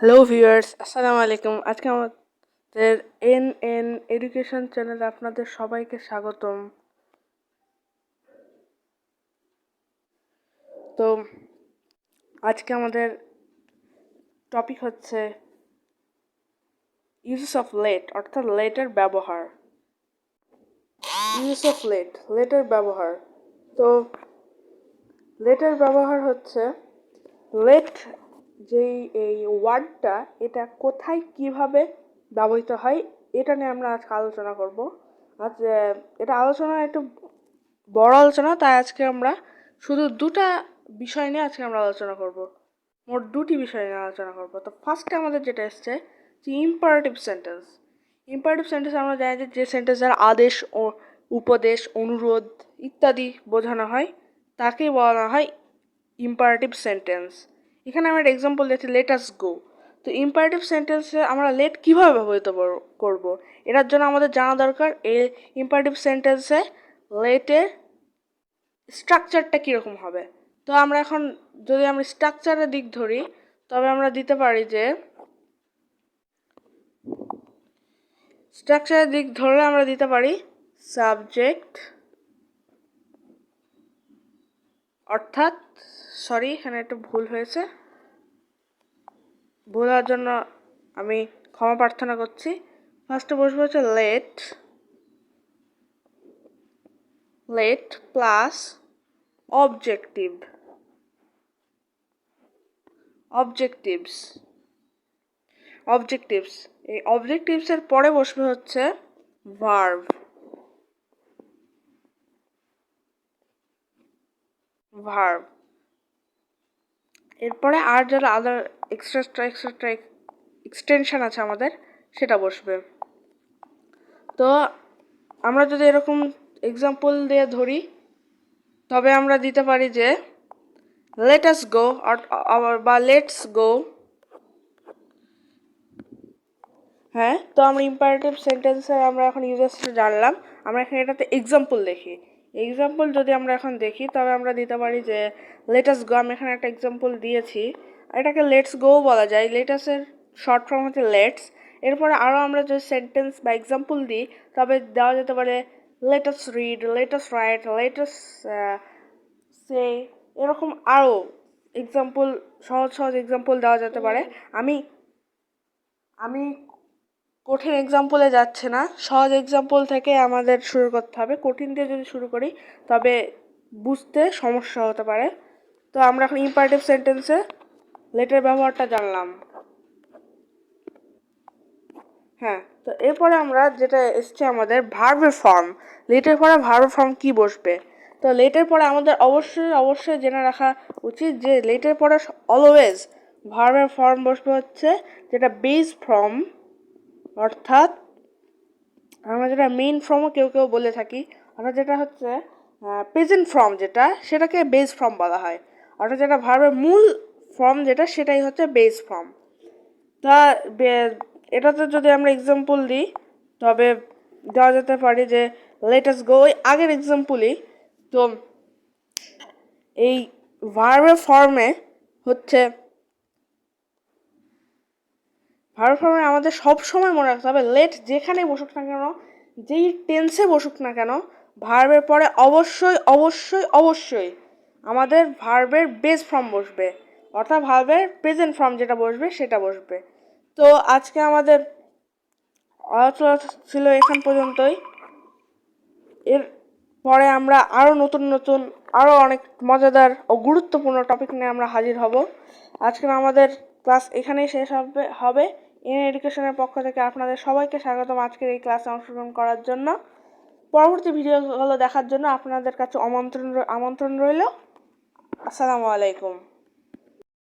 Hello viewers, আসসালামু আলাইকুম। আজকে আমাদের এন এডুকেশন চ্যানেলে আপনাদের সবাইকে স্বাগতম। তো আজকে আমাদের টপিক হচ্ছে ইউজেস অফ লেট, অর্থাৎ লেটের ব্যবহার। ইউজ অফ লেটের ব্যবহার। তো লেটের ব্যবহার হচ্ছে লেট যেই এই ওয়ার্ডটা, এটা কোথায় কিভাবে ব্যবহৃত হয় এটা নিয়ে আমরা আজকে আলোচনা করব। আজ এটা আলোচনা একটু বড় আলোচনা, তাই আজকে আমরা শুধু দুটা বিষয় নিয়ে আজকে আমরা আলোচনা করব। মোট দুটি বিষয় নিয়ে আলোচনা করব। তো ফার্স্টে আমাদের যেটা এসছে যে ইম্পারেটিভ সেন্টেন্স। ইম্পারেটিভ সেন্টেন্স আমরা জানি যে সেন্টেন্সের আদেশ ও উপদেশ, অনুরোধ ইত্যাদি বোঝানো হয় তাকেই বলা হয় ইম্পারেটিভ সেন্টেন্স। এখানে আমরা একটা এক্সাম্পল দিচ্ছি, লেট আস গো। তো ইম্পারেটিভ সেন্টেন্সে আমরা লেট কীভাবে ব্যবহৃত করব, এটার জন্য আমাদের জানা দরকার এই ইম্পারেটিভ সেন্টেন্সে লেটের স্ট্রাকচারটা কীরকম হবে। তো আমরা এখন যদি আমরা স্ট্রাকচারের দিক ধরি, তবে আমরা দিতে পারি যে স্ট্রাকচারের দিক ধরলে আমরা দিতে পারি সাবজেক্ট, অর্থাৎ এখানে একটু ভুল হয়েছে, ভুল হওয়ার জন্য আমি ক্ষমা প্রার্থনা করছি। ফার্স্টে বসবে হচ্ছে লেট প্লাস অবজেক্টিভস। এই অবজেক্টিভসের পরে বসবে হচ্ছে ভার্ব। এরপরে আর যারা আদার এক্সট্রা এক্সটেনশন আছে আমাদের, সেটা বসবে। তো আমরা যদি এরকম এক্সাম্পল দিয়ে ধরি, তবে আমরা দিতে পারি যে লেট আস গো বা লেটস গো। হ্যাঁ, তো আমরা ইম্পারেটিভ সেন্টেন্সের আমরা এখন ইউজেসটা জানলাম। আমরা এখানে এটাতে এক্সাম্পল দেখি। এক্সাম্পল যদি আমরা এখন দেখি, তবে আমরা দিতে পারি যে লেট আস গো। আমি এখানে একটা এক্সাম্পল দিয়েছি, এটাকে লেটস গো বলা যায়। লেটাসের শর্ট ফর্ম হচ্ছে লেটস। এরপরে আরও আমরা যদি সেন্টেন্স বা এক্সাম্পল দিই, তবে দেওয়া যেতে পারে let us read, let us write, let us say, এরকম আরও এক্সাম্পল, সহজ এক্সাম্পল দেওয়া যেতে পারে। আমি কঠিন এক্সাম্পলে যাচ্ছে না, সহজ এক্সাম্পল থেকে আমাদের শুরু করতে হবে। কঠিন দিয়ে যদি শুরু করি, তবে বুঝতে সমস্যা হতে পারে। তো আমরা এখন ইম্পারেটিভ সেন্টেন্সে লেটের ব্যবহারটা জানলাম। হ্যাঁ, তো এরপরে আমরা যেটা এসছে আমাদের ভার্বের ফর্ম। লেটের পরে ভার্বের ফর্ম কি বসবে। তো লেটের পরে আমাদের অবশ্যই জেনে রাখা উচিত যে লেটের পরে অলওয়েজ ভার্বের ফর্ম বসবে হচ্ছে যেটা বেস ফর্ম, অর্থাৎ আমরা যেটা মেইন ফর্মও কেউ বলে থাকি, অর্থাৎ যেটা হচ্ছে প্রেজেন্ট ফর্ম, যেটা সেটাকে বেস ফর্ম বলা হয়। অর্থাৎ যেটা ভার্বের মূল ফর্ম যেটা, সেটাই হচ্ছে বেস ফর্ম। তা এটাতে যদি আমরা এক্সাম্পল দিই, তবে দেওয়া যেতে পারে যে লেট আস গো, আগের এক্সাম্পলই। তো এই ভার্বের ফর্মে হচ্ছে আমাদের সব সময় মনে রাখতে হবে, লেট যেখানে বসুক না কেন, যেই টেন্সে বসুক না কেন, ভার্বের পরে অবশ্যই আমাদের ভার্বের বেস ফর্ম বসবে, অর্থাৎ ভার্বের প্রেজেন্ট ফর্ম যেটা বসবে সেটা বসবে। তো আজকে আমাদের আলোচনা ছিল এখান পর্যন্তই। এর পরে আমরা আরও নতুন আরও অনেক মজাদার ও গুরুত্বপূর্ণ টপিক নিয়ে আমরা হাজির হব। আজকে আমাদের ক্লাস এখানেই শেষ হবে। এন এডুকেশনের পক্ষ থেকে আপনাদের সবাইকে স্বাগতম আজকের এই ক্লাসে অংশগ্রহণ করার জন্য। পরবর্তী ভিডিওগুলো দেখার জন্য আপনাদের কাছে আমন্ত্রণ রইল। আসসালামু আলাইকুম।